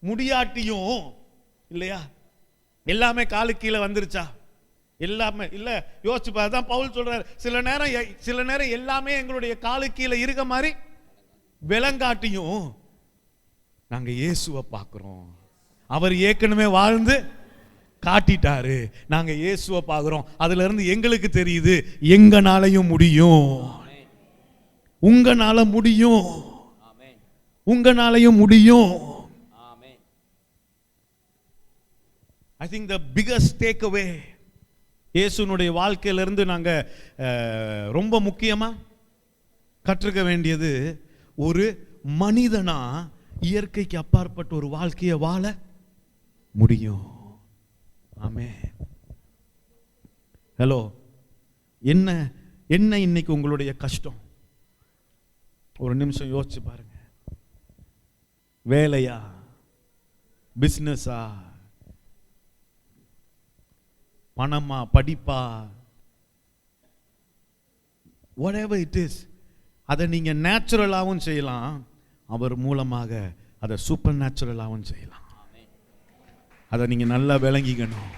Speaker 3: முடியாட்டியும், இல்லையா, எல்லாமே காலுக்கு கீழே வந்துருச்சா? எல்லாமே இல்ல. யோசிச்சு தான் பவுல் சொல்றாரு, சில நேரம் எல்லாமே எங்களுடைய காலுக்கு கீழே இருக்க மாதிரி விளங்காட்டியும் நாங்க இயேசுவை பார்க்கிறோம். அவர் ஏற்கனவே வாழ்ந்து காட்டிட்டாரு, நாங்க இயேசுவை பார்க்கிறோம். அதுல இருந்து எங்களுக்கு தெரியுது, எங்கனாலையும் முடியும், உங்கனால முடியும், உங்கனாலையும் முடியும். I think the biggest takeaway இயேசுனுடைய வாழ்க்கையிலிருந்து நாங்க ரொம்ப முக்கியமா கற்றுக்க வேண்டியது, ஒரு மனிதனா இயற்கைக்கு அப்பாற்பட்ட ஒரு வாழ்க்கையை வாழ முடியும். ஆமென். ஹலோ, என்ன இன்னைக்கு உங்களுடைய கஷ்டம்? ஒரு நிமிஷம் யோசிச்சு பாருங்க. வேலையா, பிசினஸா, பணமா, படிப்பா, whatever it is, அதை நீங்க நேச்சுரலாகவும் செய்யலாம், அவர் மூலமாக அதை சூப்பர் நேச்சுரலாகவும் செய்யலாம். அதை நீங்க நல்லா விளங்கிக்கணும்.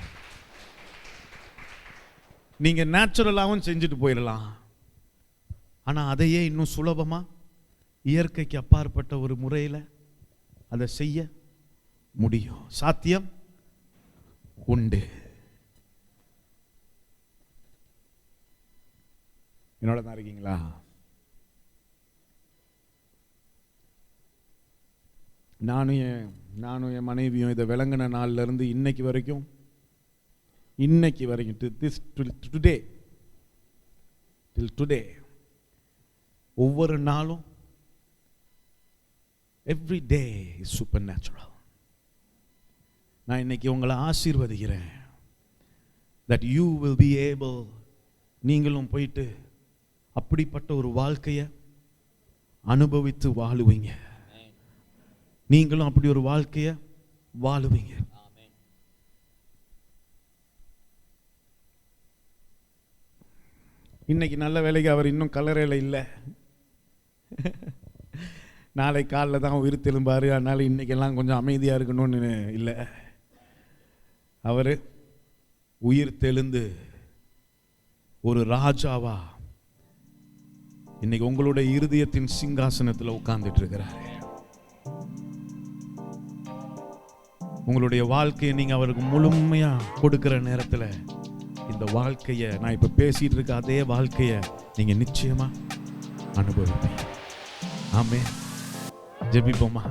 Speaker 3: நீங்க நேச்சுரலாகவும் செஞ்சுட்டு போயிடலாம், ஆனா அதையே இன்னும் சுலபமா இயற்கைக்கு அப்பாற்பட்ட ஒரு முறையில் அதை செய்ய முடியும். சாத்தியம் உண்டு. என்னோட தான் இருக்கீங்களா? நானும் என் மனைவியும் இதை விளங்கின நாள்ல இருந்து இன்னைக்கு வரைக்கும் டுடே ஒவ்வொரு நாளும் every day is super natural. நான் இன்னைக்கு உங்களை ஆசீர்வதிக்கிறேன், that you will be able, நீங்களும் போயிட்டு அப்படிப்பட்ட ஒரு வாழ்க்கையை அனுபவித்து வாழுவீங்க. நீங்களும் அப்படி ஒரு வாழ்க்கையை வாழுவீங்க. இன்னைக்கு நல்ல வேலைக்கு அவர் இன்னும் கல்லறையில் இல்லை. நாளை காலைல தான் உயிர் தெழும்பாரு, அதனால இன்னைக்கெல்லாம் கொஞ்சம் அமைதியாக இருக்கணும்னு இல்லை. அவர் உயிர் தெழுந்து ஒரு ராஜாவா இன்னைக்கு உங்களுடைய இருதயத்தின் சிங்காசனத்தில் உட்கார்ந்துட்டு இருக்கிறாரு. உங்களுடைய வாழ்க்கையை நீங்க அவருக்கு முழுமையா கொடுக்கிற நேரத்தில் இந்த வாழ்க்கையை, நான் இப்ப பேசிட்டு இருக்க அதே வாழ்க்கையை நீங்க நிச்சயமா அனுபவிப்பீங்க. ஆமென். ஜெபிப்போமா?